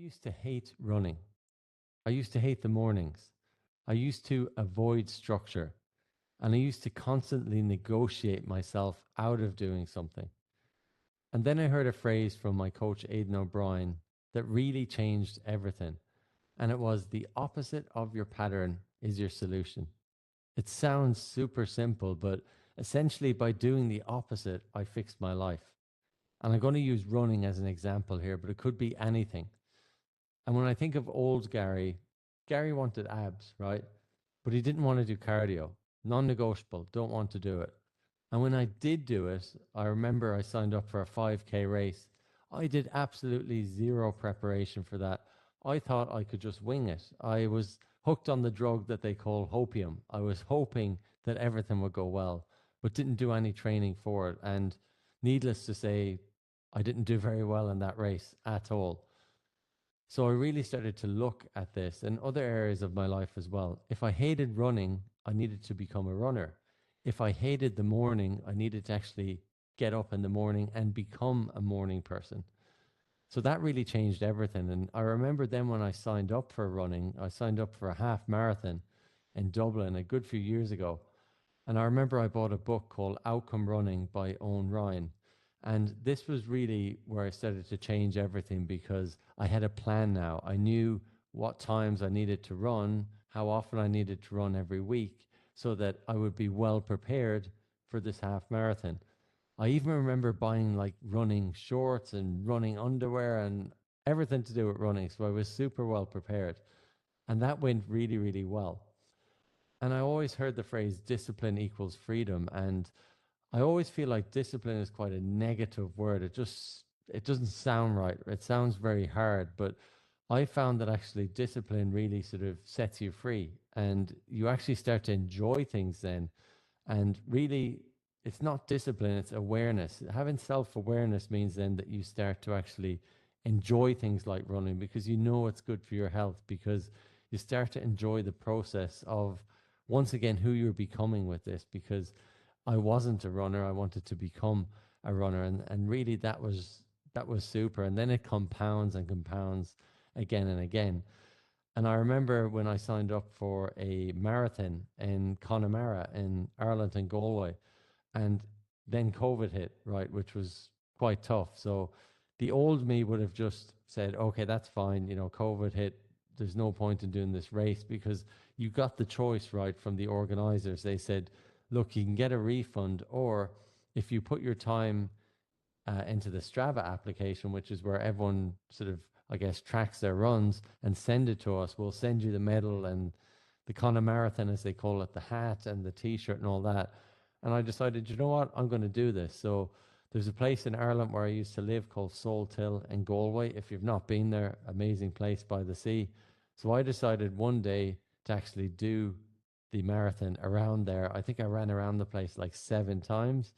used to hate running. I used to hate the mornings. I used to avoid structure. And I used to constantly negotiate myself out of doing something. And then I heard a phrase from my coach, Aidan O'Brien, that really changed everything. And it was the opposite of your pattern is your solution. It sounds super simple, but essentially by doing the opposite, I fixed my life. And I'm going to use running as an example here, but it could be anything. And when I think of old Gary, Gary wanted abs, right? But he didn't want to do cardio, non negotiable, don't want to do it. And when I did do it, I remember I signed up for a 5K race. I did absolutely zero preparation for that. I thought I could just wing it. I was hooked on the drug that they call hopium. I was hoping that everything would go well, but didn't do any training for it. And needless to say, I didn't do very well in that race at all. So I really started to look at this and other areas of my life as well. If I hated running, I needed to become a runner. If I hated the morning, I needed to actually get up in the morning and become a morning person. So that really changed everything. And I remember then when I signed up for running, I signed up for a half marathon in Dublin a good few years ago. And I remember I bought a book called Outcome Running by Owen Ryan. And this was really where I started to change everything because I had a plan now. I knew what times I needed to run, how often I needed to run every week, so that I would be well prepared for this half marathon. I even remember buying like running shorts and running underwear and everything to do with running. So I was super well prepared. And that went really, really well. And I always heard the phrase discipline equals freedom. And I always feel like discipline is quite a negative word. It doesn't sound right. It sounds very hard, but I found that actually discipline really sort of sets you free and you actually start to enjoy things then. And really it's not discipline, it's awareness. Having self-awareness means then that you start to actually enjoy things like running because you know it's good for your health, because you start to enjoy the process of once again who you're becoming with this. Because I wasn't a runner. I wanted to become a runner. And really that was super. And then it compounds and compounds again and again. And I remember when I signed up for a marathon in Connemara in Ireland and Galway, and then COVID hit, right, which was quite tough. So the old me would have just said, okay, that's fine. You know, COVID hit. There's no point in doing this race because you got the choice right from the organizers. They said, look, you can get a refund, or if you put your time into the Strava application, which is where everyone sort of, I guess, tracks their runs, and send it to us, we'll send you the medal and the Conor Marathon, as they call it, the hat and the T-shirt and all that. And I decided, you know what, I'm going to do this. So there's a place in Ireland where I used to live called Saltill in Galway. If you've not been there, amazing place by the sea. So I decided one day to actually do the marathon around there. I think I ran around the place like 7 times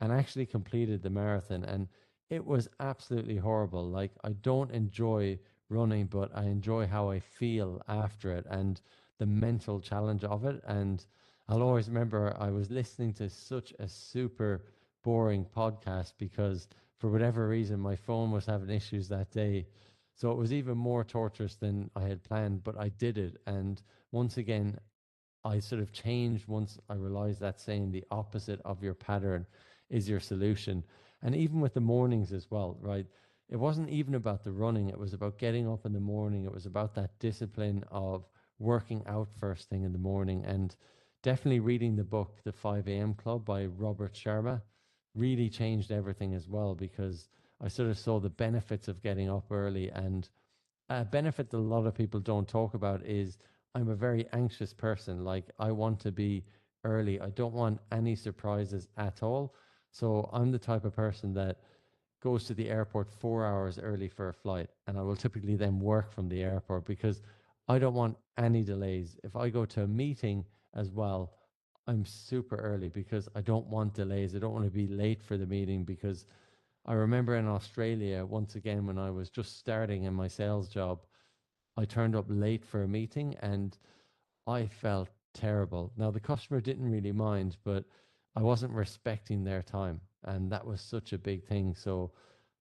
and actually completed the marathon. And it was absolutely horrible. Like, I don't enjoy running, but I enjoy how I feel after it and the mental challenge of it. And I'll always remember I was listening to such a super boring podcast because for whatever reason my phone was having issues that day. So it was even more torturous than I had planned, but I did it. And once again, I sort of changed once I realized that saying the opposite of your pattern is your solution. And even with the mornings as well, right? It wasn't even about the running, it was about getting up in the morning. It was about that discipline of working out first thing in the morning. And definitely reading the book, The 5 a.m. Club by Robert Sharma, really changed everything as well because I sort of saw the benefits of getting up early. And a benefit that a lot of people don't talk about is I'm a very anxious person. Like, I want to be early. I don't want any surprises at all. So I'm the type of person that goes to the airport 4 hours early for a flight, and I will typically then work from the airport because I don't want any delays. If I go to a meeting as well, I'm super early because I don't want delays. I don't want to be late for the meeting because I remember in Australia, once again, when I was just starting in my sales job, I turned up late for a meeting and I felt terrible. Now, the customer didn't really mind, but I wasn't respecting their time. And that was such a big thing. So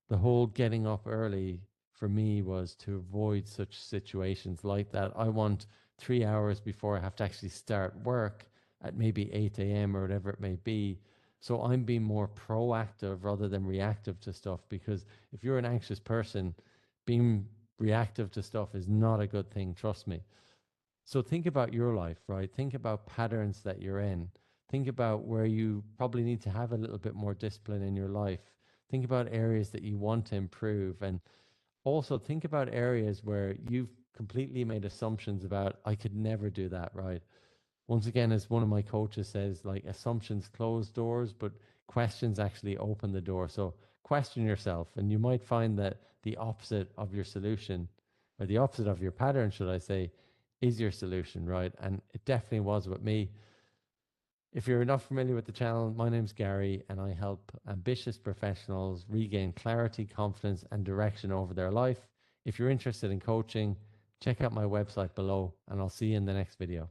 the whole getting up early for me was to avoid such situations like that. I want 3 hours before I have to actually start work at maybe 8 a.m. or whatever it may be. So I'm being more proactive rather than reactive to stuff, because if you're an anxious person, being reactive to stuff is not a good thing, trust me. So think about your life, right? Think about patterns that you're in. Think about where you probably need to have a little bit more discipline in your life. Think about areas that you want to improve. And also think about areas where you've completely made assumptions about, I could never do that, right? Once again, as one of my coaches says, like, assumptions close doors, but questions actually open the door. So question yourself, and you might find that the opposite of your solution, or the opposite of your pattern, should I say, is your solution, right? And it definitely was with me. If you're not familiar with the channel, my name's Gary, and I help ambitious professionals regain clarity, confidence, and direction over their life. If you're interested in coaching, check out my website below, and I'll see you in the next video.